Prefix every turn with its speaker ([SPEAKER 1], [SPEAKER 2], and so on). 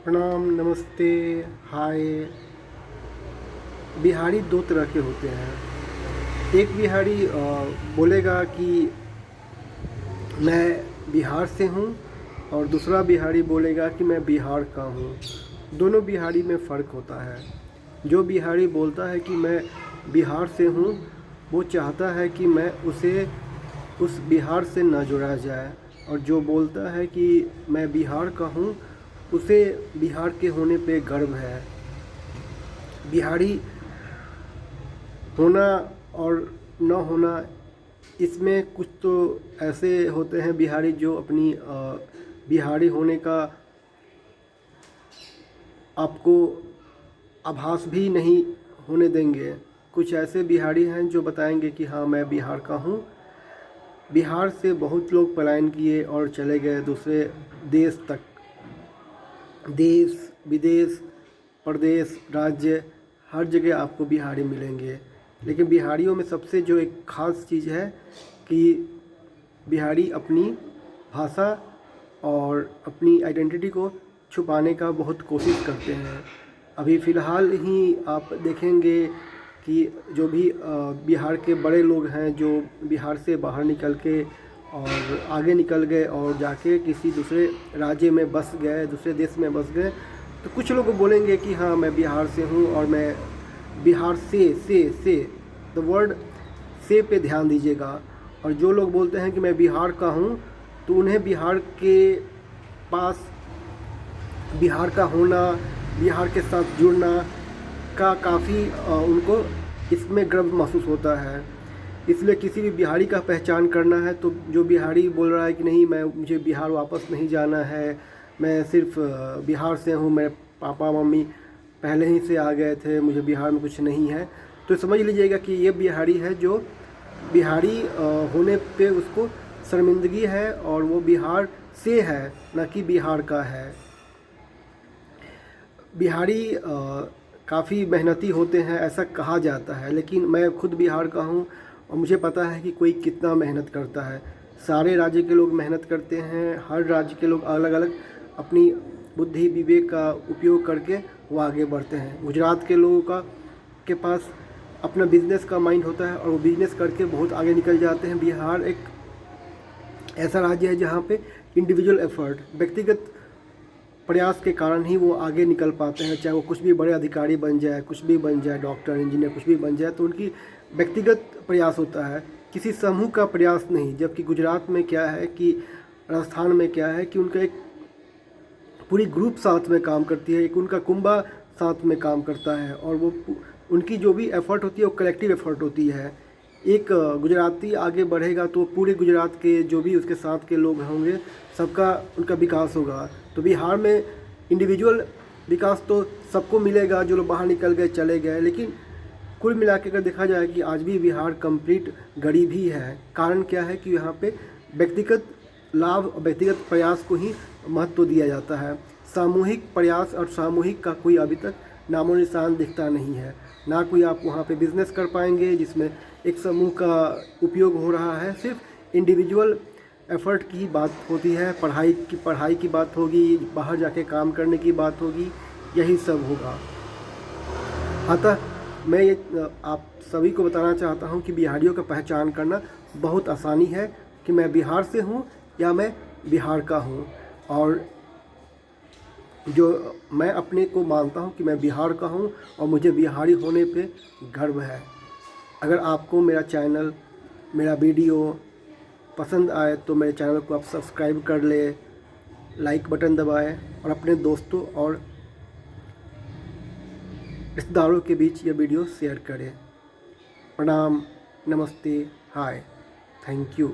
[SPEAKER 1] प्रणाम, नमस्ते, हाय। बिहारी दो तरह के होते हैं। एक बिहारी बोलेगा कि मैं बिहार से हूँ, और दूसरा बिहारी बोलेगा कि मैं बिहार का हूँ। दोनों बिहारी में फ़र्क होता है। जो बिहारी बोलता है कि मैं बिहार से हूँ, वो चाहता है कि मैं उसे उस बिहार से न जोड़ा जाए, और जो बोलता है कि मैं बिहार का हूँ, उसे बिहार के होने पे गर्व है। बिहारी होना और न होना, इसमें कुछ तो ऐसे होते हैं बिहारी जो अपनी बिहारी होने का आपको आभास भी नहीं होने देंगे। कुछ ऐसे बिहारी हैं जो बताएंगे कि हाँ, मैं बिहार का हूँ। बिहार से बहुत लोग पलायन किए और चले गए दूसरे देश तक। देश विदेश, प्रदेश, राज्य, हर जगह आपको बिहारी मिलेंगे। लेकिन बिहारियों में सबसे जो एक ख़ास चीज़ है कि बिहारी अपनी भाषा और अपनी आइडेंटिटी को छुपाने का बहुत कोशिश करते हैं। अभी फ़िलहाल ही आप देखेंगे कि जो भी बिहार के बड़े लोग हैं, जो बिहार से बाहर निकल के और आगे निकल गए और जाके किसी दूसरे राज्य में बस गए, दूसरे देश में बस गए, तो कुछ लोग बोलेंगे कि हाँ, मैं बिहार से हूँ और मैं बिहार से द वर्ड से पे ध्यान दीजिएगा। और जो लोग बोलते हैं कि मैं बिहार का हूँ, तो उन्हें बिहार के पास बिहार का होना, बिहार के साथ जुड़ना का काफ़ी उनको इसमें गर्व महसूस होता है। इसलिए किसी भी बिहारी का पहचान करना है, तो जो बिहारी बोल रहा है कि नहीं, मुझे बिहार वापस नहीं जाना है, मैं सिर्फ बिहार से हूँ, मेरे पापा मम्मी पहले ही से आ गए थे, मुझे बिहार में कुछ नहीं है, तो समझ लीजिएगा कि ये बिहारी है जो बिहारी होने पे उसको शर्मिंदगी है, और वो बिहार से है, ना कि बिहार का है। बिहारी काफ़ी मेहनती होते हैं, ऐसा कहा जाता है, लेकिन मैं खुद बिहार का हूँ और मुझे पता है कि कोई कितना मेहनत करता है। सारे राज्य के लोग मेहनत करते हैं, हर राज्य के लोग अलग अलग अपनी बुद्धि विवेक का उपयोग करके वो आगे बढ़ते हैं। गुजरात के लोगों का के पास अपना बिजनेस का माइंड होता है और वो बिजनेस करके बहुत आगे निकल जाते हैं। बिहार एक ऐसा राज्य है जहाँ पे इंडिविजुअल एफर्ट, व्यक्तिगत प्रयास के कारण ही वो आगे निकल पाते हैं। चाहे वो कुछ भी बड़े अधिकारी बन जाए, कुछ भी बन जाए, डॉक्टर, इंजीनियर, कुछ भी बन जाए, तो उनकी व्यक्तिगत प्रयास होता है, किसी समूह का प्रयास नहीं। जबकि गुजरात में क्या है कि राजस्थान में क्या है कि उनका एक पूरी ग्रुप साथ में काम करती है, एक उनका कुंबा साथ में काम करता है, और वो उनकी जो भी एफ़र्ट होती है वो कलेक्टिव एफ़र्ट होती है। एक गुजराती आगे बढ़ेगा तो पूरे गुजरात के जो भी उसके साथ के लोग होंगे, सबका उनका विकास होगा। तो बिहार में इंडिविजुअल विकास तो सबको मिलेगा, जो लोग बाहर निकल गए चले गए, लेकिन कुल मिला के अगर देखा जाए कि आज भी बिहार कंप्लीट गरीब ही है। कारण क्या है कि यहाँ पे व्यक्तिगत लाभ और व्यक्तिगत प्रयास को ही महत्व दिया जाता है। सामूहिक प्रयास और सामूहिक का कोई अभी तक नामो निशान दिखता नहीं है। ना कोई आप वहाँ पे बिज़नेस कर पाएंगे जिसमें एक समूह का उपयोग हो रहा है। सिर्फ इंडिविजुअल एफ़र्ट की बात होती है, पढ़ाई की बात होगी, बाहर जाके काम करने की बात होगी, यही सब होगा। अतः मैं ये आप सभी को बताना चाहता हूँ कि बिहारियों का पहचान करना बहुत आसानी है कि मैं बिहार से हूँ या मैं बिहार का हूँ। और जो मैं अपने को मानता हूँ कि मैं बिहार का हूँ और मुझे बिहारी होने पे गर्व है। अगर आपको मेरा चैनल, मेरा वीडियो पसंद आए तो मेरे चैनल को आप सब्सक्राइब कर ले, लाइक बटन दबाएं और अपने दोस्तों और रिश्तेदारों के बीच ये वीडियो शेयर करें। प्रणाम, नमस्ते, हाय, थैंक यू।